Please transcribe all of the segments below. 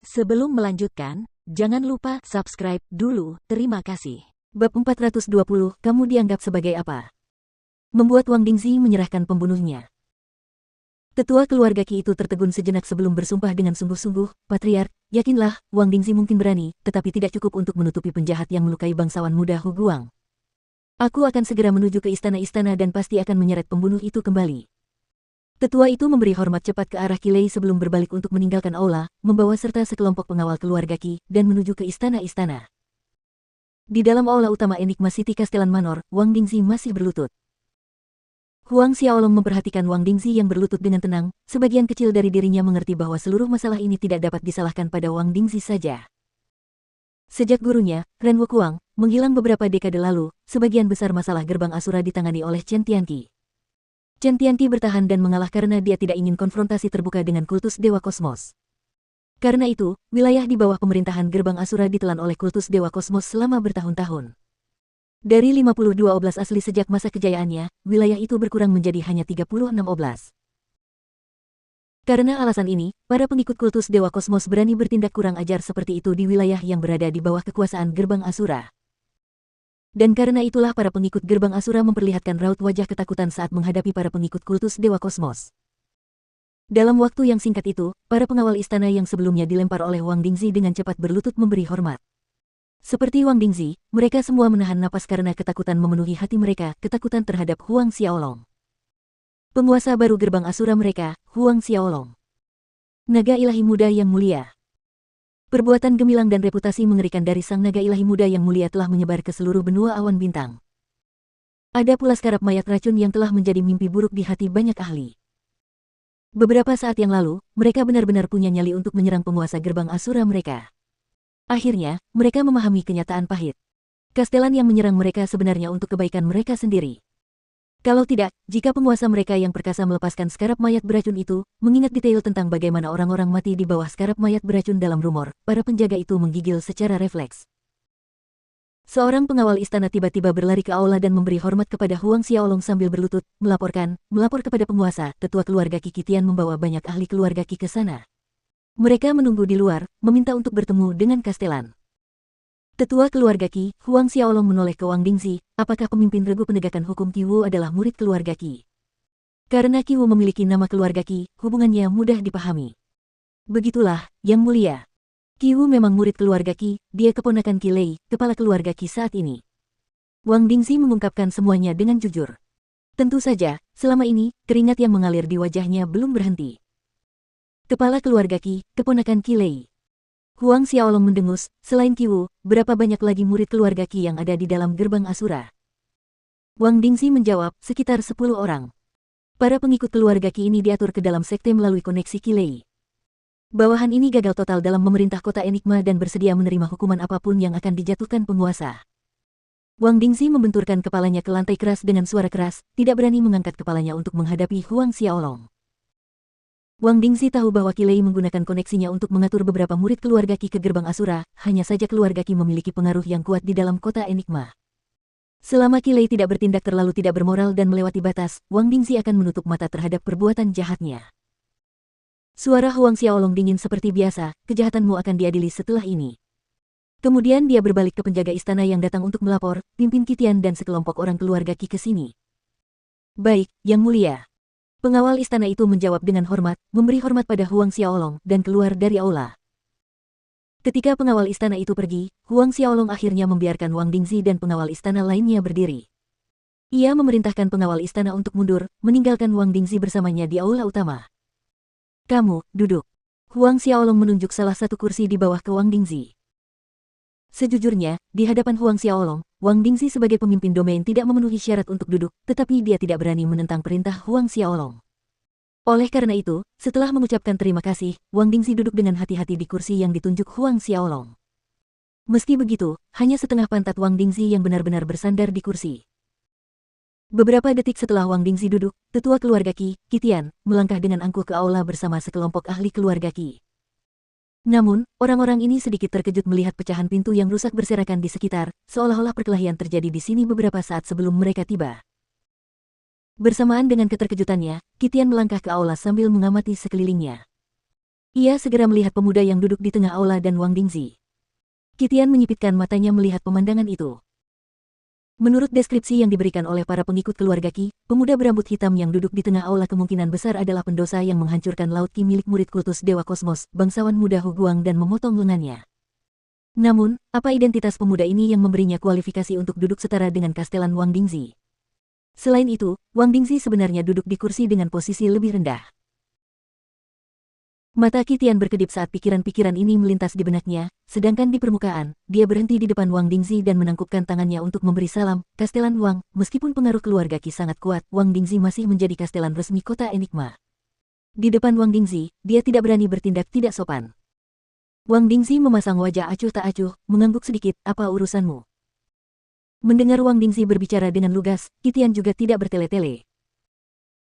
Sebelum melanjutkan, jangan lupa subscribe dulu, terima kasih. Bab 420, kamu dianggap sebagai apa? Membuat Wang Dingzi menyerahkan pembunuhnya. Tetua keluarga Qi itu tertegun sejenak sebelum bersumpah dengan sungguh-sungguh, Patriark, yakinlah, Wang Dingzi mungkin berani, tetapi tidak cukup untuk menutupi penjahat yang melukai bangsawan muda Hu Guang. Aku akan segera menuju ke istana-istana dan pasti akan menyeret pembunuh itu kembali. Tetua itu memberi hormat cepat ke arah Qilei sebelum berbalik untuk meninggalkan aula, membawa serta sekelompok pengawal keluarga Qi, dan menuju ke istana-istana. Di dalam aula utama Enigma City Castellan Manor, Wang Dingzi masih berlutut. Huang Xiaolong memperhatikan Wang Dingzi yang berlutut dengan tenang, sebagian kecil dari dirinya mengerti bahwa seluruh masalah ini tidak dapat disalahkan pada Wang Dingzi saja. Sejak gurunya, Ren Wukuang, menghilang beberapa dekade lalu, sebagian besar masalah gerbang Asura ditangani oleh Chen Tianqi. Chen Tianqi bertahan dan mengalah karena dia tidak ingin konfrontasi terbuka dengan kultus Dewa Kosmos. Karena itu, wilayah di bawah pemerintahan gerbang Asura ditelan oleh kultus Dewa Kosmos selama bertahun-tahun. Dari 52 oblas asli sejak masa kejayaannya, wilayah itu berkurang menjadi hanya 36 oblas. Karena alasan ini, para pengikut kultus Dewa Kosmos berani bertindak kurang ajar seperti itu di wilayah yang berada di bawah kekuasaan gerbang Asura. Dan karena itulah para pengikut gerbang Asura memperlihatkan raut wajah ketakutan saat menghadapi para pengikut kultus Dewa Kosmos. Dalam waktu yang singkat itu, para pengawal istana yang sebelumnya dilempar oleh Wang Dingzi dengan cepat berlutut memberi hormat. Seperti Wang Dingzi, mereka semua menahan napas karena ketakutan memenuhi hati mereka, ketakutan terhadap Huang Xiaolong. Penguasa baru gerbang Asura mereka, Huang Xiaolong. Naga ilahi muda yang mulia. Perbuatan gemilang dan reputasi mengerikan dari sang naga ilahi muda yang mulia telah menyebar ke seluruh benua awan bintang. Ada pula skarab mayat racun yang telah menjadi mimpi buruk di hati banyak ahli. Beberapa saat yang lalu, mereka benar-benar punya nyali untuk menyerang penguasa gerbang Asura mereka. Akhirnya, mereka memahami kenyataan pahit. Castellan yang menyerang mereka sebenarnya untuk kebaikan mereka sendiri. Kalau tidak, jika penguasa mereka yang perkasa melepaskan skarab mayat beracun itu, mengingat detail tentang bagaimana orang-orang mati di bawah skarab mayat beracun dalam rumor, para penjaga itu menggigil secara refleks. Seorang pengawal istana tiba-tiba berlari ke aula dan memberi hormat kepada Huang Xiaolong sambil berlutut, melapor kepada penguasa, tetua keluarga Qi Qitian membawa banyak ahli keluarga Qi ke sana. Mereka menunggu di luar, meminta untuk bertemu dengan Castellan. Tetua keluarga Qi, Huang Xiaolong menoleh ke Wang Dingzi, apakah pemimpin regu penegakan hukum Qi Wu adalah murid keluarga Qi? Karena Qi Wu memiliki nama keluarga Qi, hubungannya mudah dipahami. Begitulah, Yang Mulia. Qi Wu memang murid keluarga Qi, dia keponakan Qi Lei, kepala keluarga Qi saat ini. Wang Dingzi mengungkapkan semuanya dengan jujur. Tentu saja, selama ini, keringat yang mengalir di wajahnya belum berhenti. Kepala keluarga Qi, keponakan Qi Lei. Huang Xiaolong mendengus, selain Qi Wu, berapa banyak lagi murid keluarga Qi yang ada di dalam gerbang Asura? Wang Dingzi menjawab, sekitar 10 orang. Para pengikut keluarga Qi ini diatur ke dalam sekte melalui koneksi Qi Lei. Bawahan ini gagal total dalam memerintah kota Enigma dan bersedia menerima hukuman apapun yang akan dijatuhkan penguasa. Wang Dingzi membenturkan kepalanya ke lantai keras dengan suara keras, tidak berani mengangkat kepalanya untuk menghadapi Huang Xiaolong. Wang Dingzi tahu bahwa Qi Lei menggunakan koneksinya untuk mengatur beberapa murid keluarga Qi ke gerbang Asura, hanya saja keluarga Qi memiliki pengaruh yang kuat di dalam kota Enigma. Selama Qi Lei tidak bertindak terlalu tidak bermoral dan melewati batas, Wang Dingzi akan menutup mata terhadap perbuatan jahatnya. Suara Huang Xiaolong dingin seperti biasa, kejahatanmu akan diadili setelah ini. Kemudian dia berbalik ke penjaga istana yang datang untuk melapor, pimpin Qitian dan sekelompok orang keluarga Qi ke sini. Baik, Yang Mulia. Pengawal istana itu menjawab dengan hormat, memberi hormat pada Huang Xiaolong, dan keluar dari aula. Ketika pengawal istana itu pergi, Huang Xiaolong akhirnya membiarkan Wang Dingzi dan pengawal istana lainnya berdiri. Ia memerintahkan pengawal istana untuk mundur, meninggalkan Wang Dingzi bersamanya di aula utama. Kamu, duduk. Huang Xiaolong menunjuk salah satu kursi di bawah ke Wang Dingzi. Sejujurnya, di hadapan Huang Xiaolong, Wang Dingzi sebagai pemimpin domain tidak memenuhi syarat untuk duduk, tetapi dia tidak berani menentang perintah Huang Xiaolong. Oleh karena itu, setelah mengucapkan terima kasih, Wang Dingzi duduk dengan hati-hati di kursi yang ditunjuk Huang Xiaolong. Meski begitu, hanya setengah pantat Wang Dingzi yang benar-benar bersandar di kursi. Beberapa detik setelah Wang Dingzi duduk, tetua keluarga Qi, Qitian, melangkah dengan angkuh ke aula bersama sekelompok ahli keluarga Qi. Namun, orang-orang ini sedikit terkejut melihat pecahan pintu yang rusak berserakan di sekitar, seolah-olah perkelahian terjadi di sini beberapa saat sebelum mereka tiba. Bersamaan dengan keterkejutannya, Qitian melangkah ke aula sambil mengamati sekelilingnya. Ia segera melihat pemuda yang duduk di tengah aula dan Wang Dingzi. Kitian menyipitkan matanya melihat pemandangan itu. Menurut deskripsi yang diberikan oleh para pengikut keluarga Qi, pemuda berambut hitam yang duduk di tengah aula kemungkinan besar adalah pendosa yang menghancurkan laut Qi milik murid kultus Dewa Kosmos, bangsawan muda Hu Guang dan memotong lengannya. Namun, apa identitas pemuda ini yang memberinya kualifikasi untuk duduk setara dengan kastelan Wang Dingzi? Selain itu, Wang Dingzi sebenarnya duduk di kursi dengan posisi lebih rendah. Mata Kitian berkedip saat pikiran-pikiran ini melintas di benaknya, sedangkan di permukaan, dia berhenti di depan Wang Dingzi dan menangkupkan tangannya untuk memberi salam. Kastelan Wang, meskipun pengaruh keluarga Qi sangat kuat, Wang Dingzi masih menjadi kastelan resmi kota Enigma. Di depan Wang Dingzi, dia tidak berani bertindak tidak sopan. Wang Dingzi memasang wajah acuh tak acuh, mengangguk sedikit, apa urusanmu? Mendengar Wang Dingzi berbicara dengan lugas, Kitian juga tidak bertele-tele.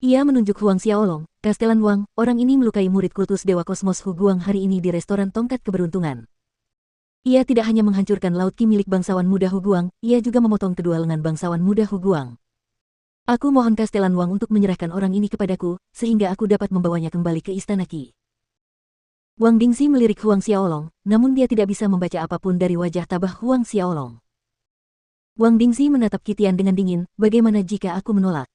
Ia menunjuk Huang Xiaolong, Kastelan Wang, orang ini melukai murid kultus Dewa Kosmos Hu Guang hari ini di restoran Tongkat Keberuntungan. Ia tidak hanya menghancurkan laut Qi milik bangsawan muda Hu Guang, ia juga memotong kedua lengan bangsawan muda Hu Guang. Aku mohon Kastelan Wang untuk menyerahkan orang ini kepadaku, sehingga aku dapat membawanya kembali ke istana Qi. Wang Dingzi melirik Huang Xiaolong, namun dia tidak bisa membaca apapun dari wajah tabah Huang Xiaolong. Wang Dingzi menatap Kitian dengan dingin, bagaimana jika aku menolak?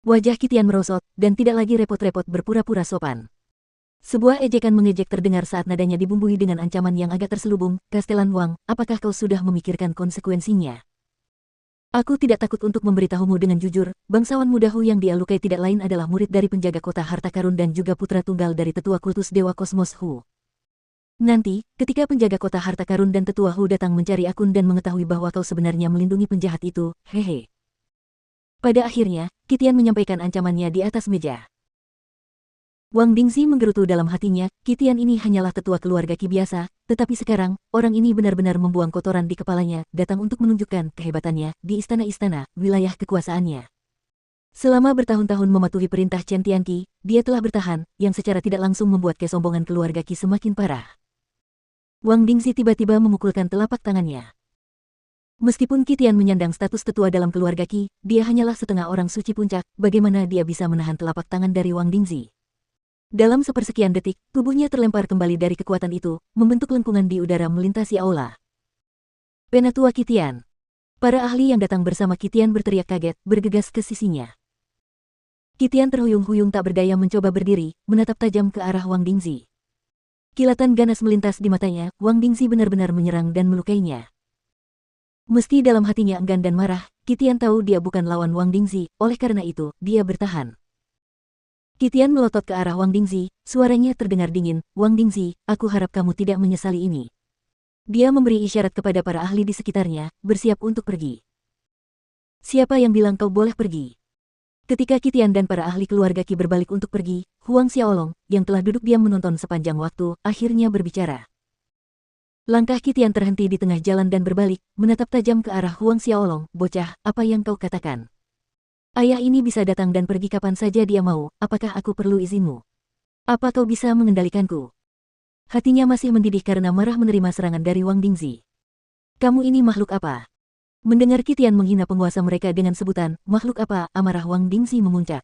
Wajah Kitian merosot, dan tidak lagi repot-repot berpura-pura sopan. Sebuah ejekan mengejek terdengar saat nadanya dibumbui dengan ancaman yang agak terselubung, Kastelan Wang, apakah kau sudah memikirkan konsekuensinya? Aku tidak takut untuk memberitahumu dengan jujur, bangsawan muda Hu yang dia lukai tidak lain adalah murid dari penjaga kota harta karun dan juga putra tunggal dari tetua kultus Dewa Kosmos Hu. Nanti, ketika penjaga kota harta karun dan tetua Hu datang mencari akun dan mengetahui bahwa kau sebenarnya melindungi penjahat itu, hehe. Pada akhirnya, Kitian menyampaikan ancamannya di atas meja. Wang Dingzi menggerutu dalam hatinya, Kitian ini hanyalah tetua keluarga Qi biasa, tetapi sekarang, orang ini benar-benar membuang kotoran di kepalanya, datang untuk menunjukkan kehebatannya di istana-istana, wilayah kekuasaannya. Selama bertahun-tahun mematuhi perintah Chen Tianqi, dia telah bertahan, yang secara tidak langsung membuat kesombongan keluarga Qi semakin parah. Wang Dingzi tiba-tiba memukulkan telapak tangannya. Meskipun Kitian menyandang status tetua dalam keluarga Qi, dia hanyalah setengah orang suci puncak, bagaimana dia bisa menahan telapak tangan dari Wang Dingzi? Dalam sepersekian detik, tubuhnya terlempar kembali dari kekuatan itu, membentuk lengkungan di udara melintasi aula. Penatua Kitian. Para ahli yang datang bersama Kitian berteriak kaget, bergegas ke sisinya. Kitian terhuyung-huyung tak berdaya mencoba berdiri, menatap tajam ke arah Wang Dingzi. Kilatan ganas melintas di matanya, Wang Dingzi benar-benar menyerang dan melukainya. Meski dalam hatinya enggan dan marah, Kitian tahu dia bukan lawan Wang Dingzi, oleh karena itu, dia bertahan. Kitian melotot ke arah Wang Dingzi, suaranya terdengar dingin, Wang Dingzi, aku harap kamu tidak menyesali ini. Dia memberi isyarat kepada para ahli di sekitarnya, bersiap untuk pergi. Siapa yang bilang kau boleh pergi? Ketika Kitian dan para ahli keluarga Qi berbalik untuk pergi, Huang Xiaolong, yang telah duduk diam menonton sepanjang waktu, akhirnya berbicara. Langkah Kitian terhenti di tengah jalan dan berbalik, menatap tajam ke arah Huang Xiaolong, bocah, apa yang kau katakan? Ayah ini bisa datang dan pergi kapan saja dia mau, apakah aku perlu izinmu? Apa kau bisa mengendalikanku? Hatinya masih mendidih karena marah menerima serangan dari Wang Dingzi. Kamu ini makhluk apa? Mendengar Kitian menghina penguasa mereka dengan sebutan, makhluk apa, amarah Wang Dingzi memuncak.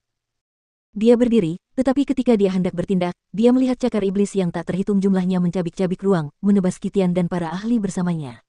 Dia berdiri, tetapi ketika dia hendak bertindak, dia melihat cakar iblis yang tak terhitung jumlahnya mencabik-cabik ruang, menebas Kitian dan para ahli bersamanya.